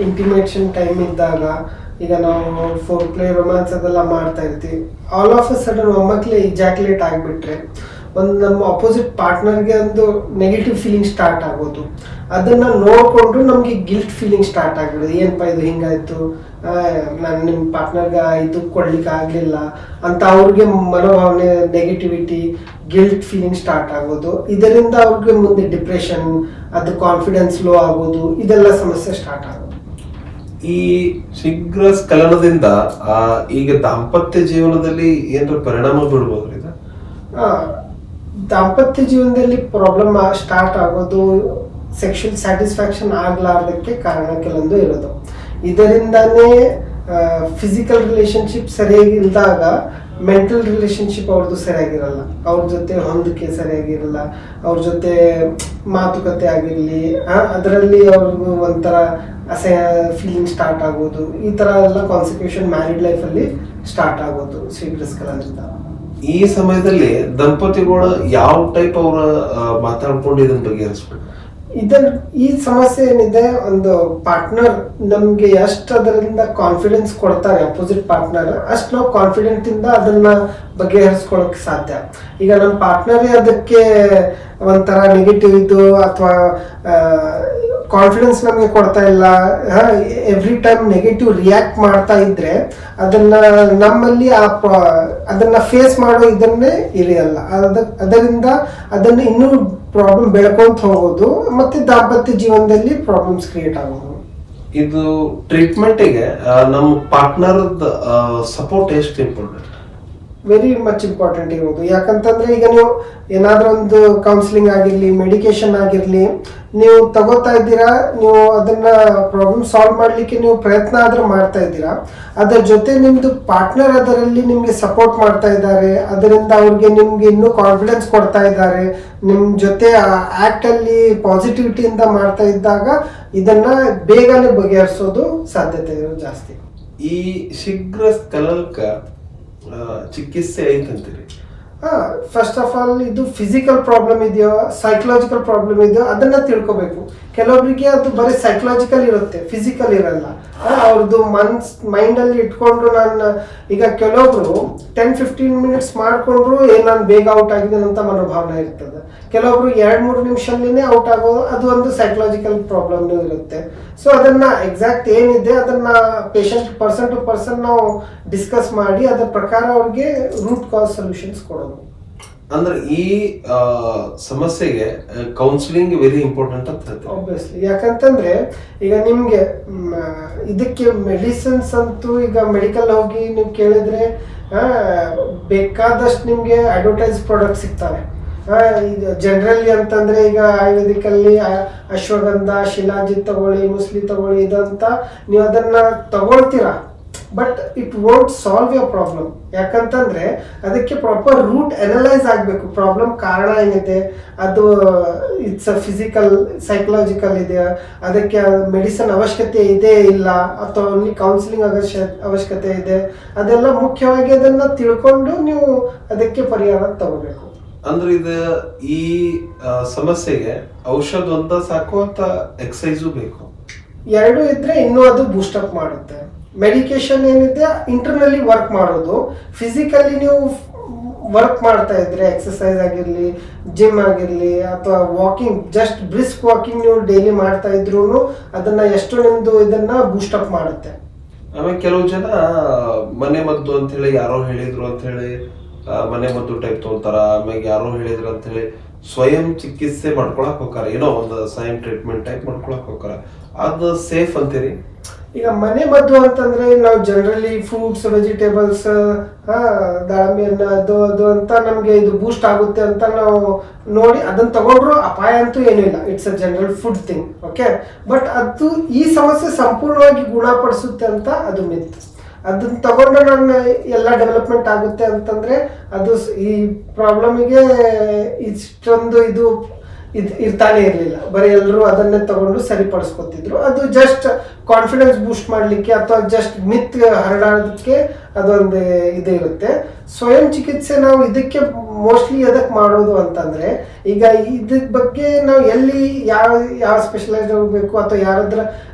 ಇಂಟಿಮೇಷನ್ ಟೈಮ್ ಇದ್ದಾಗ, ಈಗ ನಾವು ಫೋರ್ ಪ್ಲೇ ರೊಮ್ಯಾನ್ಸ್ ಅದೆಲ್ಲ ಮಾಡ್ತಾ ಇರ್ತೀವಿ, ಆಲ್ ಆಫ್ ಅ ಸಡನ್ ಒಮ್ಮಕ್ಲೆ ಇಜಾಕ್ಯುಲೇಟ್ ಆಗಿಬಿಟ್ರೆ ಒಂದು ನಮ್ಮ ಅಪೋಸಿಟ್ ಪಾರ್ಟ್ನರ್ಗೆ ಒಂದು ನೆಗೆಟಿವ್ ಫೀಲಿಂಗ್ ಸ್ಟಾರ್ಟ್ ಆಗೋದು. ಅದನ್ನ ನೋಡಿಕೊಂಡು ನಮಗೆ ಗಿಲ್ಟ್ ಫೀಲಿಂಗ್ ಸ್ಟಾರ್ಟ್ ಆಗಿಬಿಡೋದು. ಏನಪ್ಪ ಇದು ಹಿಂಗಾಯ್ತು, ನಾನು ನಿಮ್ಮ ಪಾರ್ಟ್ನರ್ಗೆ ಇದು ಕೊಡ್ಲಿಕ್ಕೆ ಆಗಲಿಲ್ಲ ಅಂತ ಅವ್ರಿಗೆ ಮನೋಭಾವನೆ, ನೆಗೆಟಿವಿಟಿ, ಗಿಲ್ಟ್ ಫೀಲಿಂಗ್ ಸ್ಟಾರ್ಟ್ ಆಗೋದು. ಇದರಿಂದ ಅವ್ರಿಗೆ ಮುಂದೆ ಡಿಪ್ರೆಷನ್, ಅದು ಕಾನ್ಫಿಡೆನ್ಸ್ ಲೋ ಆಗೋದು, ಇದೆಲ್ಲ ಸಮಸ್ಯೆ ಸ್ಟಾರ್ಟ್ ಆಗೋದು. ಈ ಶೀಘ್ರ ಸ್ಖಲನದಿಂದ ಈಗ ದಾಂಪತ್ಯ ಜೀವನದಲ್ಲಿ ಏನಾದ್ರು ಪರಿಣಾಮ ಬೀಳ್ಬೋದ್ರಿ? ದಾಂಪತ್ಯ ಜೀವನದಲ್ಲಿ ಪ್ರಾಬ್ಲಮ್ ಸ್ಟಾರ್ಟ್ ಆಗೋದು ಸೆಕ್ಷುವಲ್ ಸ್ಯಾಟಿಸ್ಫ್ಯಾಕ್ಷನ್ ಆಗ್ಲಾರ್ದಕ್ಕೆ ಕಾರಣ ಕೆಲವೊಂದು ಇರೋದು. ಇದರಿಂದಾನೇ ಫಿಸಿಕಲ್ ರಿಲೇಶನ್ಶಿಪ್ ಸರಿಯಾಗಿ ಇಲ್ದಾಗ ಮೆಂಟಲ್ ರಿಲೇಶನ್ಶಿಪ್ ಅವ್ರದ್ದು ಸರಿಯಾಗಿರಲ್ಲ, ಅವ್ರ ಜೊತೆ ಹೊಂದಿಕೆ ಸರಿಯಾಗಿರಲ್ಲ, ಅವ್ರ ಜೊತೆ ಮಾತುಕತೆ ಆಗಿರಲಿ, ಅದರಲ್ಲಿ ಅವ್ರಿಗೂ ಒಂಥರ ಅಸಹ್ಯ ಫೀಲಿಂಗ್ ಸ್ಟಾರ್ಟ್ ಆಗೋದು, ಈ ಥರ ಎಲ್ಲ ಕಾನ್ಸಿಕ್ವೇಶನ್ ಮ್ಯಾರಿಡ್ ಲೈಫಲ್ಲಿ ಸ್ಟಾರ್ಟ್ ಆಗೋದು ಸ್ವೀಕರಿಸ್ಕೊಳ್ಳೋದ್ರಿಂದ. ಈ ಸಮಯದಲ್ಲಿ ದಂಪತಿಗಳು ಯಾವ ಟೈಪ್ ಅವರ ಮಾತಾಡ್ಕೊಂಡು ಇದನ್ನ ಬಗೆಹರಿಸ್ಬೇಕು? ಈ ಸಮಸ್ಯೆ ಏನಿದೆ, ಒಂದು ಪಾರ್ಟ್ನರ್ ನಮ್ಗೆ ಎಷ್ಟು ಅದರಿಂದ ಕಾನ್ಫಿಡೆನ್ಸ್ ಕೊಡ್ತಾರೆ ಅಪೋಸಿಟ್ ಪಾರ್ಟ್ನರ್, ಅಷ್ಟು ನಾವು ಕಾನ್ಫಿಡೆಂಟ್ ಇಂದ ಅದನ್ನ ಬಗೆಹರಿಸ್ಕೊಳಕ್ ಸಾಧ್ಯ. ಈಗ ನಮ್ಮ ಪಾರ್ಟ್ನರೇ ಅದಕ್ಕೆ ಒಂಥರ ನೆಗೆಟಿವ್ ಇದ್ದು ಅಥವಾ ಕಾನ್ಫಿಡೆನ್ಸ್ ನಮಗೆ ಕೊಡ್ತಾ ಇಲ್ಲ, ಎವ್ರಿ ಟೈಮ್ ನೆಗೆಟಿವ್ ರಿಯಾಕ್ಟ್ ಮಾಡ್ತಾ ಇದ್ರೆ ಅದನ್ನ ನಮ್ಮಲ್ಲಿ ಅದನ್ನ ಫೇಸ್ ಮಾಡೋ ಇದನ್ನೇ ಇರಲ್ಲ. ಅದರಿಂದ ಅದನ್ನ ಇನ್ನೂ ಪ್ರಾಬ್ಲಮ್ ಬೆಳ್ಕೊಂತ ಹೋಗೋದು ಮತ್ತೆ ದಾಂಪತ್ಯ ಜೀವನದಲ್ಲಿ ಪ್ರಾಬ್ಲಮ್ಸ್ ಕ್ರಿಯೇಟ್ ಆಗೋದು. ಇದು ಟ್ರೀಟ್ಮೆಂಟಿಗೆ ನಮ್ಮ ಪಾರ್ಟ್ನರ್ ಸಪೋರ್ಟ್ ಎಷ್ಟು ಇಂಪಾರ್ಟೆಂಟ್? ವೆರಿ ಮಚ್ ಇಂಪಾರ್ಟೆಂಟ್ ಇರೋದು. ಯಾಕಂತಂದ್ರೆ ಈಗ ನೀವು ಏನಾದ್ರೂ ಒಂದು ಕೌನ್ಸಿಲಿಂಗ್ ಆಗಿರ್ಲಿ, ಮೆಡಿಕೇಶನ್ ಆಗಿರ್ಲಿ, ನೀವು ತಗೋತಾ ಇದ್ದೀರಾ, ನೀವು ಅದನ್ನ ಪ್ರಾಬ್ಲಮ್ ಸಾಲ್ವ್ ಮಾಡ್ಲಿಕ್ಕೆ ನೀವು ಪ್ರಯತ್ನ ಆದ್ರೂ ಮಾಡ್ತಾ ಇದ್ದೀರಾ, ಅದರ ಜೊತೆ ನಿಮ್ದು ಪಾರ್ಟ್ನರ್ ಅದರಲ್ಲಿ ನಿಮ್ಗೆ ಸಪೋರ್ಟ್ ಮಾಡ್ತಾ ಇದ್ದಾರೆ, ಅದರಿಂದ ಅವ್ರಿಗೆ ನಿಮ್ಗೆ ಇನ್ನೂ ಕಾನ್ಫಿಡೆನ್ಸ್ ಕೊಡ್ತಾ ಇದ್ದಾರೆ, ನಿಮ್ ಜೊತೆ ಆಕ್ಟ್ ಅಲ್ಲಿ ಪಾಸಿಟಿವಿಟಿಯಿಂದ ಮಾಡ್ತಾ ಇದ್ದಾಗ ಇದನ್ನ ಬೇಗನೆ ಬಗೆಹರಿಸೋದು ಸಾಧ್ಯತೆ ಇರೋದು ಜಾಸ್ತಿ. ಈ ಶೀಘ್ರ ಸ್ಖಲನಕ ಚಿಕಿತ್ಸೆ ಐತಂತೀರಿ? ಫಸ್ಟ್ ಆಫ್ ಆಲ್ ಇದು ಫಿಸಿಕಲ್ ಪ್ರಾಬ್ಲಮ್ ಇದೆಯೋ ಸೈಕಲಾಜಿಕಲ್ ಪ್ರಾಬ್ಲಮ್ ಇದೆಯೋ ಅದನ್ನ ತಿಳ್ಕೊಬೇಕು. ಕೆಲವೊಬ್ಬರಿಗೆ ಅದು ಬರೀ ಸೈಕಲಾಜಿಕಲ್ ಇರುತ್ತೆ, ಫಿಸಿಕಲ್ ಇರಲ್ಲ. ಅವ್ರದ್ದು ಮೈಂಡ್ ಅಲ್ಲಿ ಇಟ್ಕೊಂಡು ನಾನು ಈಗ ಕೆಲವೊಬ್ರು 10-15 ಮಿನಿಟ್ಸ್ ಮಾಡ್ಕೊಂಡ್ರು ನಾನು ಬೇಗ ಔಟ್ ಆಗಿದ್ದೇನೆ ಅಂತ ಮನೋಭಾವನೆ ಇರ್ತದೆ. ಕೆಲವೊಬ್ರು 2-3 ನಿಮಿಷದಲ್ಲಿನೇ ಔಟ್ ಆಗೋದು, ಅದು ಒಂದು ಸೈಕಲಾಜಿಕಲ್ ಪ್ರಾಬ್ಲಮ್ ಇರುತ್ತೆ. ಸೊ ಅದನ್ನ ಎಕ್ಸಾಕ್ಟ್ ಏನಿದೆ ಅದನ್ನ ಪೇಷಂಟ್ ಪರ್ಸನ್ ಟು ಪರ್ಸನ್ ನಾವು ಡಿಸ್ಕಸ್ ಮಾಡಿ ಅದರ ಪ್ರಕಾರ ಅವ್ರಿಗೆ ರೂಟ್ ಕಾಸ್ ಸೊಲ್ಯೂಷನ್ಸ್ ಕೊಡೋದು. ಅಂದ್ರೆ ಈ ಸಮಸ್ಯೆಗೆ ಕೌನ್ಸಿಲಿಂಗ್ ವೆರಿ ಇಂಪಾರ್ಟೆಂಟ್ ಅಂತ ಹೇಳ್ತಾರೆ. ಆಬ್ವಿಯಸ್ಲಿ, ಯಾಕಂತಂದ್ರೆ ಈಗ ನಿಮ್ಗೆ ಇದಕ್ಕೆ ಮೆಡಿಸಿನ್ಸ್ ಅಂತೂ ಈಗ ಮೆಡಿಕಲ್ ಹೋಗಿ ನೀವು ಕೇಳಿದ್ರೆ ಬೇಕಾದಷ್ಟು ನಿಮ್ಗೆ ಅಡ್ವರ್ಟೈಸ್ ಪ್ರಾಡಕ್ಟ್ ಸಿಗ್ತವೆ. ಜನರಲಿ ಅಂತಂದ್ರೆ ಈಗ ಆಯುರ್ವೇದಿಕ್ ಅಲ್ಲಿ ಅಶ್ವಗಂಧ, ಶಿಲಾಜಿತ್ ತಗೊಳ್ಳಿ, ಮುಸ್ಲಿ ತಗೊಳ್ಳಿ ಇದಂತ ನೀವು ಅದನ್ನ ತಗೊಳ್ತೀರಾ, but it won't solve your problem. ಯಾಕಂತಂದ್ರೆ ಅದಕ್ಕೆ ಪ್ರಾಪರ್ ರೂಟ್ ಅನಲೈಸ್ ಆಗಬೇಕು. ಪ್ರಾಬ್ಲಮ್ ಕಾರಣ ಏನಿದೆ, ಅದು ಇಟ್ಸ್ ಫಿಸಿಕಲ್ ಸೈಕಲಾಜಿಕಲ್ ಇದೆಯಾ, ಅದಕ್ಕೆ ಮೆಡಿಸಿನ್ ಅವಶ್ಯಕತೆ ಇದೆ ಇಲ್ಲ, ಅಥವಾ ಓನ್ಲಿ ಕೌನ್ಸಿಲಿಂಗ್ ಅವಶ್ಯಕತೆ ಇದೆ, ಅದೆಲ್ಲ ಮುಖ್ಯವಾಗಿ ಅದನ್ನ ತಿಳ್ಕೊಂಡು ನೀವು ಅದಕ್ಕೆ ಪರಿಹಾರ ತಗೋಬೇಕು. ಅಂದ್ರೆ ಇದು ಈ ಸಮಸ್ಯೆಗೆ ಔಷಧ ಒಂದ ಸಾಕು ಅಥವಾ ಎಕ್ಸಸೈಸು ಬೇಕು? ಎರಡು ಇದ್ರೆ ಇನ್ನೂ ಅದು ಬೂಸ್ಟಪ್ ಮಾಡುತ್ತೆ. ಮೆಡಿಕೇಶನ್ ಏನಿದೆ ಇಂಟರ್ನಲ್ಲಿ ವರ್ಕ್ ಮಾಡೋದು, ಫಿಸಿಕಲಿ ನೀವು ವರ್ಕ್ ಮಾಡ್ತಾ ಇದ್ರೆ ಎಕ್ಸಸೈಸ್ ಆಗಿರ್ಲಿ, ಜಿಮ್ ಆಗಿರ್ಲಿ, ಅಥವಾ ವಾಕಿಂಗ್, ಜಸ್ಟ್ ಬ್ರಿಸ್ಕ್ ವಾಕಿಂಗ್ ನೀವು ಡೈಲಿ ಮಾಡ್ತಾ ಇದ್ರು ಅದನ್ನ ಎಷ್ಟು ನಿಮ್ದು ಇದನ್ನ ಬೂಸ್ಟಪ್ ಮಾಡುತ್ತೆ. ಆಮೇಲೆ ಕೆಲವು ಜನ ಮನೆ ಮದ್ದು ಅಂತ ಹೇಳಿ ಯಾರೋ ಹೇಳಿದ್ರು ಅಂತ ಹೇಳಿ ಮನೆ ಮದ್ದು ಟೈಪ್ ತಗೊಂತಾರ, ಆಮೇಲೆ ಯಾರೋ ಹೇಳಿದ್ರು ಅಂತ ಹೇಳಿ ಸ್ವಯಂ ಚಿಕಿತ್ಸೆ ಮಾಡ್ಕೊಳಕ್ ಹೋಗಾರ, ಏನೋ ಒಂದು ಸ್ವಯಂ ಟ್ರೀಟ್ಮೆಂಟ್ ಟೈಪ್ ಮಾಡ್ಕೊಳಕ್ ಹೋಗಾರ. ಅದು ಸೇಫ್ ಅಂತೀರಿ? ಈಗ ಮನೆ ಮದ್ದು ಅಂತಂದ್ರೆ ನಾವು ಜನರಲಿ ಫ್ರೂಟ್ಸ್, ವೆಜಿಟೇಬಲ್ಸ್, ದಾಳಿಂಬೆ ಹಣ್ಣು ಅದು ಅಂತ ನಮ್ಗೆ ಇದು ಬೂಸ್ಟ್ ಆಗುತ್ತೆ ಅಂತ ನಾವು ನೋಡಿ ಅದನ್ನ ತಗೊಂಡ್ರು ಅಪಾಯ ಅಂತೂ ಏನೂ ಇಲ್ಲ. It's a general food thing, okay. But ಅದು ಈ ಸಮಸ್ಯೆ ಸಂಪೂರ್ಣವಾಗಿ ಗುಣಪಡಿಸುತ್ತೆ ಅಂತ ಅದು ಮಿತ್. ಅದನ್ನ ತಗೊಂಡು ನಾನು ಎಲ್ಲ ಡೆವಲಪ್ಮೆಂಟ್ ಆಗುತ್ತೆ ಅಂತಂದ್ರೆ ಅದು ಈ ಪ್ರಾಬ್ಲಮಿಗೆ ಇಷ್ಟೊಂದು ಇದು ಇರ್ತಾನೆ ಇರಲಿಲ್ಲ. ಬರೀ ಎಲ್ಲರೂ ಅದನ್ನೇ ತಗೊಂಡು ಸರಿಪಡಿಸ್ಕೊತಿದ್ರು. ಅದು ಜಸ್ಟ್ ಕಾನ್ಫಿಡೆನ್ಸ್ ಬೂಸ್ಟ್ ಮಾಡಲಿಕ್ಕೆ ಅಥವಾ ಜಸ್ಟ್ ಮಿತ್ ಹರಡೋದಕ್ಕೆ ಅದೊಂದು ಇದು ಇರುತ್ತೆ. ಸ್ವಯಂ ಚಿಕಿತ್ಸೆ ನಾವು ಇದಕ್ಕೆ ಮೋಸ್ಟ್ಲಿ ಎದಕ್ಕೆ ಮಾಡೋದು ಅಂತಂದ್ರೆ, ಈಗ ಇದ್ರ ಬಗ್ಗೆ ನಾವು ಎಲ್ಲಿ ಯಾವ ಸ್ಪೆಷಲೈಸ್ಡ್ ಹೋಗ್ಬೇಕು ಅಥವಾ ಯಾರಾದ್ರ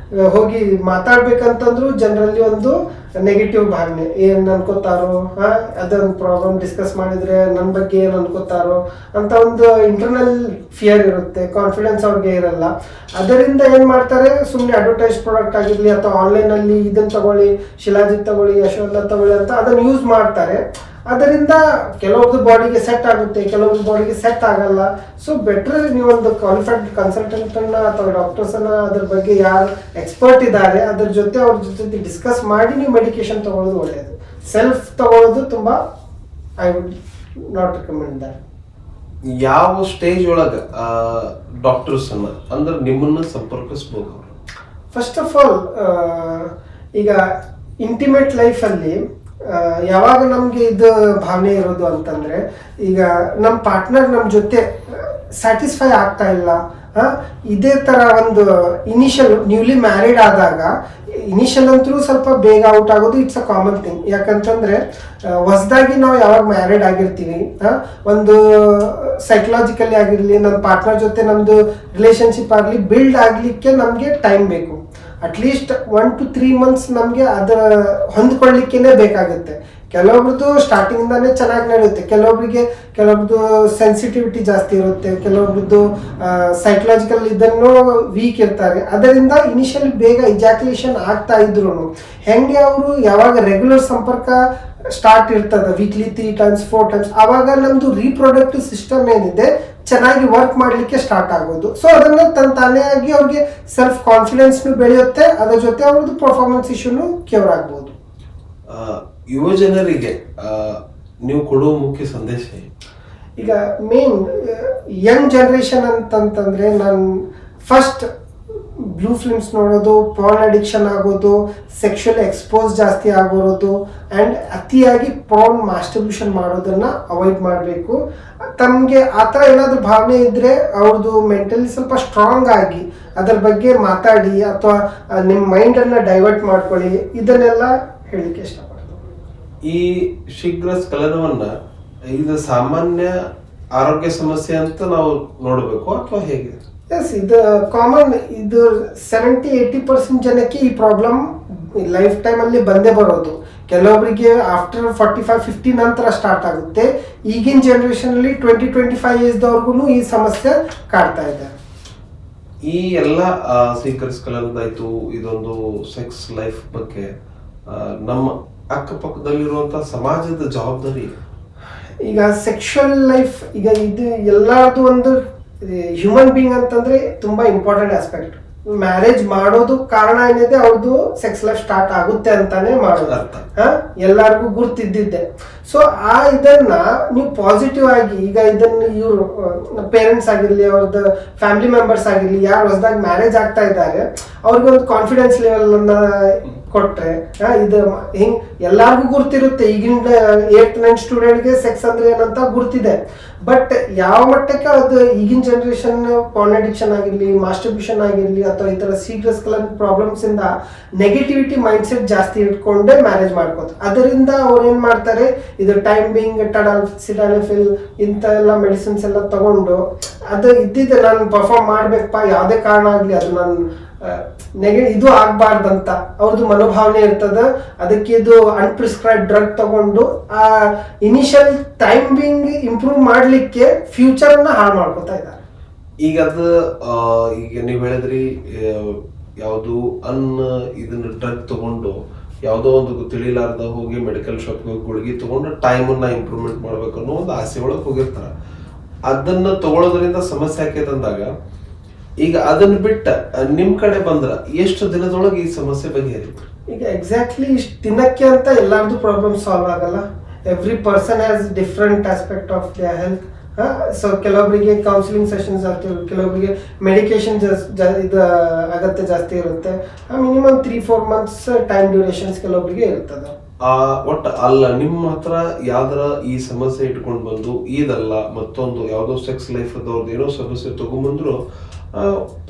ಹೋಗಿ ಮಾತಾಡ್ಬೇಕಂತಂದ್ರು ಜನರಲ್ಲಿ ಒಂದು ನೆಗೆಟಿವ್ ಭಾವನೆ, ಏನ್ ಅನ್ಕೋತಾರೋ, ಅದೊಂದು ಪ್ರಾಬ್ಲಮ್ ಡಿಸ್ಕಸ್ ಮಾಡಿದ್ರೆ ನನ್ನ ಬಗ್ಗೆ ಏನ್ ಅನ್ಕೋತಾರೋ ಅಂತ ಒಂದು ಇಂಟರ್ನಲ್ ಫಿಯರ್ ಇರುತ್ತೆ, ಕಾನ್ಫಿಡೆನ್ಸ್ ಅವ್ರಿಗೆ ಇರಲ್ಲ. ಅದರಿಂದ ಏನ್ ಮಾಡ್ತಾರೆ, ಸುಮ್ಮನೆ ಅಡ್ವರ್ಟೈಸ್ ಪ್ರಾಡಕ್ಟ್ ಆಗಿರ್ಲಿ ಅಥವಾ ಆನ್ಲೈನ್ ಅಲ್ಲಿ ಇದನ್ನ ತಗೊಳ್ಳಿ, ಶಿಲಾಜಿತ್ ತಗೊಳ್ಳಿ, ಅಶ್ವಗಂಧ ತಗೊಳ್ಳಿ ಅಂತ ಅದನ್ನ ಯೂಸ್ ಮಾಡ್ತಾರೆ. ಅದರಿಂದ ಕೆಲವೊಬ್ರು ಬಾಡಿಗೆ ಸೆಟ್ ಆಗುತ್ತೆ, ಕೆಲವೊಬ್ರು ಬಾಡಿಗೆ ಸೆಟ್ ಆಗಲ್ಲ. ಸೊ ಬೆಟರ್ ನೀವೊಂದು ಕ್ವಾಲಿಫೈಡ್ ಕನ್ಸಲ್ಟೆಂಟ್ ಅನ್ನ ಅಥವಾ ಡಾಕ್ಟರ್ಸ್ ಅನ್ನ ಅದ್ರ ಬಗ್ಗೆ ಯಾರು ಎಕ್ಸ್ಪರ್ಟ್ ಇದ್ದಾರೆ ಅದ್ರ ಜೊತೆ ಅವ್ರ ಜೊತೆ ಡಿಸ್ಕಸ್ ಮಾಡಿ ನೀವು ಮೆಡಿಕೇಶನ್ ತಗೊಳ್ಳೋದು ಒಳ್ಳೆಯದು. ಸೆಲ್ಫ್ ತಗೊಳ್ಳೋದು ತುಂಬಾ I would not recommend that. ಯಾವ ಸ್ಟೇಜ್ ಒಳಗ ಡಾಕ್ಟರ್ಸ್ ಅನ್ನ ಅಂದ್ರೆ ನಿಮ್ಮನ್ನ ಸಂಪರ್ಕಿಸಬಹುದು? ಫಸ್ಟ್ ಆಫ್ ಆಲ್ ಈಗ ಇಂಟಿಮೇಟ್ ಲೈಫ್ ಅಲ್ಲಿ ಯಾವಾಗ ನಮಗೆ ಇದು ಭಾವನೆ ಇರೋದು ಅಂತಂದ್ರೆ, ಈಗ ನಮ್ಮ ಪಾರ್ಟ್ನರ್ ನಮ್ಮ ಜೊತೆ ಸ್ಯಾಟಿಸ್ಫೈ ಆಗ್ತಾ ಇಲ್ಲ, ಇದೇ ತರ ಒಂದು ಇನಿಷಿಯಲ್ ನ್ಯೂಲಿ ಮ್ಯಾರಿಡ್ ಆದಾಗ ಇನಿಷಿಯಲ್ ಅಂತೂ ಸ್ವಲ್ಪ ಬೇಗ ಔಟ್ ಆಗೋದು ಇಟ್ಸ್ ಅ ಕಾಮನ್ ಥಿಂಗ್. ಯಾಕಂತಂದ್ರೆ ಹೊಸದಾಗಿ ನಾವು ಯಾವಾಗ ಮ್ಯಾರಿಡ್ ಆಗಿರ್ತೀವಿ, ಒಂದು ಸೈಕಲಾಜಿಕಲಿ ಆಗಿರಲಿ, ನಮ್ಮ ಪಾರ್ಟ್ನರ್ ಜೊತೆ ನಮ್ದು ರಿಲೇಶನ್ಶಿಪ್ ಆಗಲಿ ಬಿಲ್ಡ್ ಆಗಲಿಕ್ಕೆ ನಮಗೆ ಟೈಮ್ ಬೇಕು. ಅಟ್ಲೀಸ್ಟ್ 1 to 3 months ನಮಗೆ ಅದರ ಹೊಂದ್ಕೊಳ್ಳಿಕ್ಕೇನೆ ಬೇಕಾಗುತ್ತೆ. ಕೆಲವೊಬ್ರದ್ದು ಸ್ಟಾರ್ಟಿಂಗ್ದಾನೇ ಚೆನ್ನಾಗಿ ನಡೆಯುತ್ತೆ, ಕೆಲವೊಬ್ರದ್ದು ಸೆನ್ಸಿಟಿವಿಟಿ ಜಾಸ್ತಿ ಇರುತ್ತೆ, ಕೆಲವೊಬ್ರದ್ದು ಸೈಕಲಾಜಿಕಲ್ ಇದನ್ನು ವೀಕ್ ಇರ್ತಾರೆ. ಅದರಿಂದ ಇನಿಷಿಯಲಿ ಬೇಗ ಇಜಾಕ್ಯುಲೇಷನ್ ಆಗ್ತಾ ಇದ್ರು ಹೆಂಗೆ ಅವರು ಯಾವಾಗ ರೆಗ್ಯುಲರ್ ಸಂಪರ್ಕ ಸ್ಟಾರ್ಟ್ ಇರ್ತದೆ ವೀಕ್ಲಿ 3 times 4 times, ಆವಾಗ ನಮ್ದು ರೀಪ್ರೊಡಕ್ಟಿವ್ ಸಿಸ್ಟಮ್ ಏನಿದೆ ಚೆನ್ನಾಗಿ ವರ್ಕ್ ಮಾಡಲಿಕ್ಕೆ ಸ್ಟಾರ್ಟ್ ಆಗೋದು. ಸೊ ಅದನ್ನ ತಾನೇ ಆಗಿ ಅವ್ರಿಗೆ ಸೆಲ್ಫ್ ಕಾನ್ಫಿಡೆನ್ಸ್ನು ಬೆಳೆಯುತ್ತೆ, ಅದರ ಜೊತೆ ಅವ್ರದ್ದು ಪರ್ಫಾರ್ಮೆನ್ಸ್ ಇಶ್ಯೂನು ಕ್ಯೂರ್ ಆಗ್ಬೋದು. ಯುವ ಜನರಿಗೆ ನೀವು ಕೊಡುವ ಮುಖ್ಯ ಸಂದೇಶ? ಈಗ ಮೇನ್ ಯಂಗ್ ಜನರೇಷನ್ ಅಂತಂತಂದ್ರೆ, ನಾನು ಫಸ್ಟ್ ಬ್ಲೂ ಫಿಲ್ಮ್ಸ್ ನೋಡೋದು, ಪಾರ್ನ್ ಅಡಿಕ್ಷನ್ ಆಗೋದು, ಸೆಕ್ಷುಯಲ್ ಎಕ್ಸ್ಪೋಸ್ ಜಾಸ್ತಿ ಆಗೋದು ಆ್ಯಂಡ್ ಅತಿಯಾಗಿ ಪಾರ್ನ್ ಮಾಸ್ಟರ್ಬ್ಯೂಷನ್ ಮಾಡೋದನ್ನ ಅವಾಯ್ಡ್ ಮಾಡಬೇಕು. ತಮಗೆ ಆ ಥರ ಏನಾದರೂ ಭಾವನೆ ಇದ್ದರೆ ಅವ್ರದ್ದು ಮೆಂಟಲಿ ಸ್ವಲ್ಪ ಸ್ಟ್ರಾಂಗ್ ಆಗಿ ಅದರ ಬಗ್ಗೆ ಮಾತಾಡಿ, ಅಥವಾ ನಿಮ್ಮ ಮೈಂಡನ್ನು ಡೈವರ್ಟ್ ಮಾಡ್ಕೊಳ್ಳಿ, ಇದನ್ನೆಲ್ಲ ಹೇಳಲಿಕ್ಕೆ ಇಷ್ಟಪಡ್ತೀನಿ. ಈ ಶೀಘ್ರ ಸ್ಖಲನವನ್ನ ಇದು ಸಾಮಾನ್ಯ ಆರೋಗ್ಯ ಸಮಸ್ಯೆ ಅಂತ ನಾವು ನೋಡಬೇಕು ಅಥವಾ ಹೇಗೆ? ಎಸ್, ಇದು ಕಾಮನ್. ಇದು 70-80% ಜನಕ್ಕೆ ಈ ಪ್ರಾಬ್ಲಮ್ ಲೈಫ್ ಟೈಮಲ್ಲಿ ಬಂದೇ ಬರೋದು. ಕೆಲವೊಬ್ಬರಿಗೆ ಆಫ್ಟರ್ 45-50 ನಂತರ ಸ್ಟಾರ್ಟ್ ಆಗುತ್ತೆ. ಈಗಿನ ಜನರೇಷನಲ್ಲಿ 20-25 ಏಜ್ದವ್ರಿಗೂ ಈ ಸಮಸ್ಯೆ ಕಾಡ್ತಾ ಇದೆ. ಈ ಎಲ್ಲ ಶೀಘ್ರ ಸ್ಖಲನದಾಯ್ತು, ಇದೊಂದು ಸೆಕ್ಸ್ ಲೈಫ್ ಬಗ್ಗೆ ನಮ್ಮ ಅಕ್ಕಪಕ್ಕದಲ್ಲಿರುವಂತಹ ಸಮಾಜದ ಜವಾಬ್ದಾರಿ. ಈಗ ಸೆಕ್ಷುವಲ್ ಲೈಫ್, ಈಗ ಇದು ಎಲ್ಲಾರ್ದು ಒಂದು ಹ್ಯೂಮನ್ ಬೀಯಿಂಗ್ ಅಂತಂದ್ರೆ ತುಂಬಾ ಇಂಪಾರ್ಟೆಂಟ್ ಆಸ್ಪೆಕ್ಟ್. ಮ್ಯಾರೇಜ್ ಮಾಡೋದು ಕಾರಣ ಏನಿದೆ, ಅವ್ರದ್ದು ಸೆಕ್ಸ್ ಲೈಫ್ ಸ್ಟಾರ್ಟ್ ಆಗುತ್ತೆ ಅಂತಾನೆ ಮಾಡೋದು ಅರ್ಥ. ಎಲ್ಲಾರ್ಗು ಗುರ್ತಿದ್ದಿದ್ದೆ. ಸೊ ಇದನ್ನ ನೀವು ಪಾಸಿಟಿವ್ ಆಗಿ, ಈಗ ಇದನ್ನ ಇವರು ಪೇರೆಂಟ್ಸ್ ಆಗಿರ್ಲಿ, ಅವ್ರದ್ದು ಫ್ಯಾಮಿಲಿ ಮೆಂಬರ್ಸ್ ಆಗಿರ್ಲಿ, ಯಾರು ಹೊಸದಾಗಿ ಮ್ಯಾರೇಜ್ ಆಗ್ತಾ ಇದ್ದಾರೆ, ಅವ್ರಿಗೆ ಒಂದು ಕಾನ್ಫಿಡೆನ್ಸ್ ಲೆವೆಲ್ ಅನ್ನ ಕೊಟ್ರೆ, ಇದು ಹಿಂಗ್ ಎಲ್ಲಾರ್ಗು ಗುರ್ತಿರುತ್ತೆ. ಈಗಿನ 8th-9th ಸ್ಟೂಡೆಂಟ್ಗೆ ಸೆಕ್ಸ್ ಅಂದ್ರೆ ಏನಂತ ಗುರ್ತಿದೆ. ಬಟ್ ಯಾವ ಮಟ್ಟಕ್ಕೆ ಅದು ಈಗಿನ ಜನರೇಷನ್ ಪಾರ್ನ್ ಅಡಿಕ್ಷನ್ ಆಗಿರ್ಲಿ, ಮಾಸ್ಟರ್ಬ್ಯೂಷನ್ ಆಗಿರ್ಲಿ, ಅಥವಾ ಈ ತರ ಸೀಕ್ರೆಟ್ ಪ್ರಾಬ್ಲಮ್ಸ್ ಇಂದ ನೆಗೆಟಿವಿಟಿ ಮೈಂಡ್ ಸೆಟ್ ಜಾಸ್ತಿ ಇಟ್ಕೊಂಡೆ ಮ್ಯಾರೇಜ್ ಮಾಡ್ಕೋತಾರೆ. ಅದರಿಂದ ಅವ್ರು ಏನ್ ಮಾಡ್ತಾರೆ, ಇದು ಟೈಮ್ ಬಿಂಗ್, ಸಿಡಾಲಿಫಿಲ್ ಇಂಥ ಎಲ್ಲ ಮೆಡಿಸಿನ್ಸ್ ಎಲ್ಲ ತಗೊಂಡು ಅದು ಇದ್ದಿದ್ದೆ ನಾನು ಪರ್ಫಾರ್ಮ್ ಮಾಡ್ಬೇಕಪ್ಪ, ಯಾವುದೇ ಕಾರಣ ಆಗ್ಲಿ ಅದು ನಾನು ಇದು ಆಗ್ಬಾರ್ದಂತ ಅವ್ರದ್ದು ಮನೋಭಾವನೆ ಇರ್ತದ. ಅದಕ್ಕೆ ಇದು ಅನ್ಪ್ರಿಸ್ಕ್ರೈಬ್ ಡ್ರಗ್ ತಗೊಂಡು ಆ ಇನಿಷಿಯಲ್ ಟೈಮ್ ಬಿಂಗ್ ಇಂಪ್ರೂವ್ ಮಾಡ್ಲಿಕ್ಕೆ ಫ್ಯೂಚರ್ ಅನ್ನ ಹಾಳು ಮಾಡ್ಕೊತಾ ಇದ್ದಾರೆ. ಈಗ ಅದು ಈಗ ನೀವು ಹೇಳಿದ್ರಿ, ಯಾವುದು ಇದನ್ನ ಡ್ರಗ್ ತಗೊಂಡು ಯಾವುದೋ ಒಂದು ತಿಳಿಲಾರ್ದ ಹೋಗಿ ಮೆಡಿಕಲ್ ಶಾಪ್ಗೆ ಹೋಗಿ ಗುಳಿಗೆ ತಗೊಂಡು ಟೈಮನ್ನ ಇಂಪ್ರೂವ್ಮೆಂಟ್ ಮಾಡ್ಬೇಕು ಅನ್ನೋ ಒಂದು ಆಸೆ ಒಳಗೆ ಹೋಗಿರ್ತಾರ. ಅದನ್ನ ತಗೊಳ್ಳೋದ್ರಿಂದ ಸಮಸ್ಯೆ ಆಕೈತೆ ಅಂದಾಗ, ಈಗ ಅದನ್ನ ಬಿಟ್ಟ ನಿಮ್ ಕಡೆ ಬಂದ್ರ ಎಷ್ಟು ದಿನದೊಳಗೆ ಈ ಸಮಸ್ಯೆ ಬಗೆಹರಿಯುತ್ತೆ? ಈಗ ಎಕ್ಸಾಕ್ಟ್ಲಿ ಇಷ್ಟು ದಿನಕ್ಕೆ ಅಂತ ಎಲ್ಲಾರ್ದು ಪ್ರಾಬ್ಲಮ್ ಸಾಲ್ವ್ ಆಗಲ್ಲ. Every person has different aspect of their health. So ಕೆಲವೊಬ್ಬರಿಗೆ ಕೌನ್ಸಿಲಿಂಗ್ ಸೆಷನ್ಸ್ ಆಗ್ತಿವೆ, ಕೆಲವೊಬ್ಬರಿಗೆ ಮೆಡಿಕೇಶನ್ ಇದು ಅಗತ್ಯ ಜಾಸ್ತಿ ಇರುತ್ತೆ. ಮಿನಿಮಮ್ 3-4 months ಟೈಮ್ ಡ್ಯೂರೇಷನ್ಸ್ ಕೆಲವೊಬ್ಬರಿಗೆ ಇರ್ತದೆ. ಒಟ್ಟು ಅಲ್ಲ, ನಿಮ್ಮ ಹತ್ರ ಯಾವ್ದಾರ ಈ ಸಮಸ್ಯೆ ಇಟ್ಕೊಂಡು ಬಂದು ಇದಲ್ಲ ಮತ್ತೊಂದು ಯಾವ್ದೋ ಸೆಕ್ಸ್ ಲೈಫ್ ಅದವ್ರದ್ದು ಏನೋ ಸಮಸ್ಯೆ ತಗೊಂಡ್ಬಂದ್ರು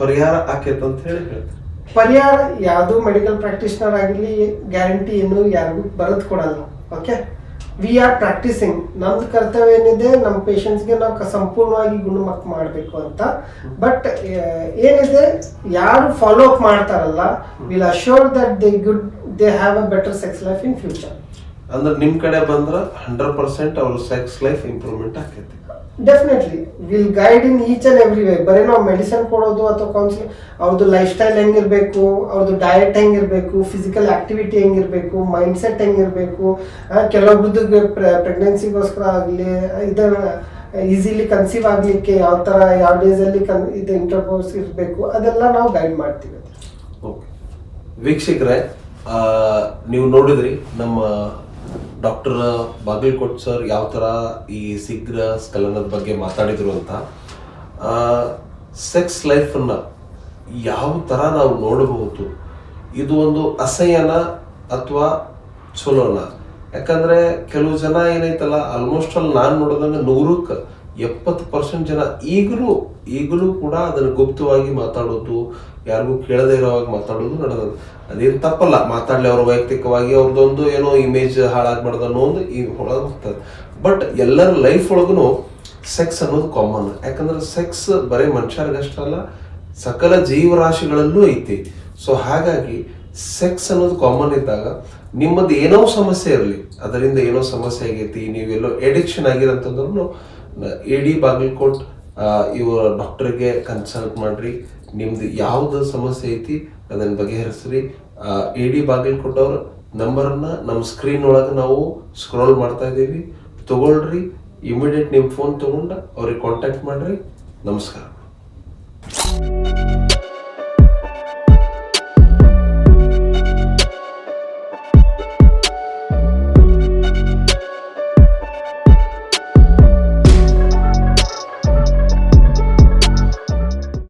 ಪರಿಹಾರ ಆಕೇತ ಅಂತ ಹೇಳ್ತಾರೆ. ಪರಿಹಾರ ಯಾವುದು ಮೆಡಿಕಲ್ ಪ್ರಾಕ್ಟೀಷನರ್ ಆಗಿರ್ಲಿ ಗ್ಯಾರಂಟಿ ಏನು ಯಾರಿಗೂ ಬರೆದು ಕೊಡಲ್ಲ. Okay, we are practising. ನಮ್ದು ಕರ್ತವ್ಯ ಏನಿದೆ, ನಮ್ಮ ಪೇಷಂಟ್ಸ್ಗೆ ನಾವು ಸಂಪೂರ್ಣವಾಗಿ ಗುಣಮುಖ ಮಾಡಬೇಕು ಅಂತ. ಬಟ್ ಏನಿದೆ, ಯಾರು ಫಾಲೋ ಅಪ್ ಮಾಡ್ತಾರಲ್ಲ, will assure that they have a better sex life in future. ಅಂದ್ರೆ ನಿಮ್ ಕಡೆ ಬಂದ್ರ 100% ಅವ್ರ ಸೆಕ್ಸ್ ಲೈಫ್ ಇಂಪ್ರೂವ್ಮೆಂಟ್ ಆಕೈತಿ. Definitely will guide in each and every way. ಬರೀ ನಾವು ಮೆಡಿಸಿನ್ ಕೊಡೋದು ಅಥವಾ ಕೌನ್ಸಿಲಿಂಗ್, ಅವ್ರದ್ದು ಲೈಫ್ ಸ್ಟೈಲ್ ಹೆಂಗಿರ್ಬೇಕು, ಅವ್ರದ್ದು ಡಯಟ್ ಹೆಂಗಿರ್ಬೇಕು, ಫಿಸಿಕಲ್ ಆಕ್ಟಿವಿಟಿ ಹೆಂಗಿರ್ಬೇಕು, ಮೈಂಡ್ ಸೆಟ್ ಹೆಂಗಿರ್ಬೇಕು, ಕೆಲವೊಬ್ರದ್ದು ಪ್ರೆಗ್ನೆನ್ಸಿಗೋಸ್ಕರ ಆಗಲಿ, ಇದನ್ನ ಈಸಿಲಿ ಕನ್ಸೀವ್ ಆಗಲಿಕ್ಕೆ ಯಾವ ಥರ ಯಾವ ಡೇಸಲ್ಲಿ ಇದು ಇಂಟರ್ಕೋರ್ಸ್ ಇರಬೇಕು, ಅದೆಲ್ಲ ನಾವು ಗೈಡ್ ಮಾಡ್ತೀವಿ. ಓಕೆ ವೀಕ್ಷಕರೇ, ನೀವು ನೋಡಿದ್ರಿ ನಮ್ಮ ಡಾಕ್ಟರ್ ಬಾಗಲಕೋಟ್ ಸರ್ ಯಾವ ಥರ ಈ ಶೀಘ್ರ ಸ್ಖಲನದ ಬಗ್ಗೆ ಮಾತಾಡಿದ್ರು ಅಂತ. ಸೆಕ್ಸ್ ಲೈಫನ್ನು ಯಾವ ಥರ ನಾವು ನೋಡಬಹುದು, ಇದು ಒಂದು ಅಸಹ್ಯನ ಅಥವಾ ಚಲೋನ? ಯಾಕಂದ್ರೆ ಕೆಲವು ಜನ ಏನೈತಲ್ಲ ಆಲ್ಮೋಸ್ಟ್ ಅಲ್ಲಿ ನಾನು ನೋಡೋದಂದ್ರೆ 100ಕ್ಕೆ 70% ಜನ ಈಗಲೂ ಕೂಡ ಅದನ್ನು ಗುಪ್ತವಾಗಿ ಮಾತಾಡೋದು, ಯಾರಿಗೂ ಕೇಳದೇ ಇರೋವಾಗ ಮಾತಾಡೋದು ನಡೆದದು. ಅದೇನು ತಪ್ಪಲ್ಲ, ಮಾತಾಡ್ಲಿ ಅವ್ರ ವೈಯಕ್ತಿಕವಾಗಿ ಅವ್ರದ್ದೊಂದು ಏನೋ ಇಮೇಜ್ ಹಾಳಾಗ್ಬಾರ್ದು ಅನ್ನೋ ಒಂದು ಈ ಒಳಗೆ ಹೋಗ್ತದೆ. ಬಟ್ ಎಲ್ಲರ ಲೈಫ್ ಒಳಗೂ ಸೆಕ್ಸ್ ಅನ್ನೋದು ಕಾಮನ್. ಯಾಕಂದ್ರೆ ಸೆಕ್ಸ್ ಬರೀ ಮನುಷ್ಯರಿಗಷ್ಟಲ್ಲ, ಸಕಲ ಜೀವರಾಶಿಗಳಲ್ಲೂ ಐತಿ. ಸೊ ಹಾಗಾಗಿ ಸೆಕ್ಸ್ ಅನ್ನೋದು ಕಾಮನ್ ಇದ್ದಾಗ ನಿಮ್ಮದು ಏನೋ ಸಮಸ್ಯೆ ಇರಲಿ, ಅದರಿಂದ ಏನೋ ಸಮಸ್ಯೆ ಆಗೈತಿ, ನೀವೆಲ್ಲೋ ಎಡಿಕ್ಷನ್ ಆಗಿರಂತಂದ್ರೂ AD ಬಾಗಲಕೋಟ್ ಇವ್ರ ಡಾಕ್ಟರ್ಗೆ ಕನ್ಸಲ್ಟ್ ಮಾಡ್ರಿ. ನಿಮ್ದು ಯಾವ್ದು ಸಮಸ್ಯೆ ಐತಿ ಅದನ್ನ ಬಗೆಹರಿಸ್ರಿ. AD ಬಾಗಲಕೋಟ್ ಅವ್ರ ನಂಬರನ್ನ ನಮ್ಮ ಸ್ಕ್ರೀನ್ ಒಳಗೆ ನಾವು ಸ್ಕ್ರೋಲ್ ಮಾಡ್ತಾ ಇದ್ದೀವಿ, ತಗೊಳ್ರಿ. ಇಮಿಡಿಯೇಟ್ ನಿಮ್ಮ ಫೋನ್ ತಗೊಂಡು ಅವ್ರಿಗೆ ಕಾಂಟ್ಯಾಕ್ಟ್ ಮಾಡ್ರಿ. ನಮಸ್ಕಾರ.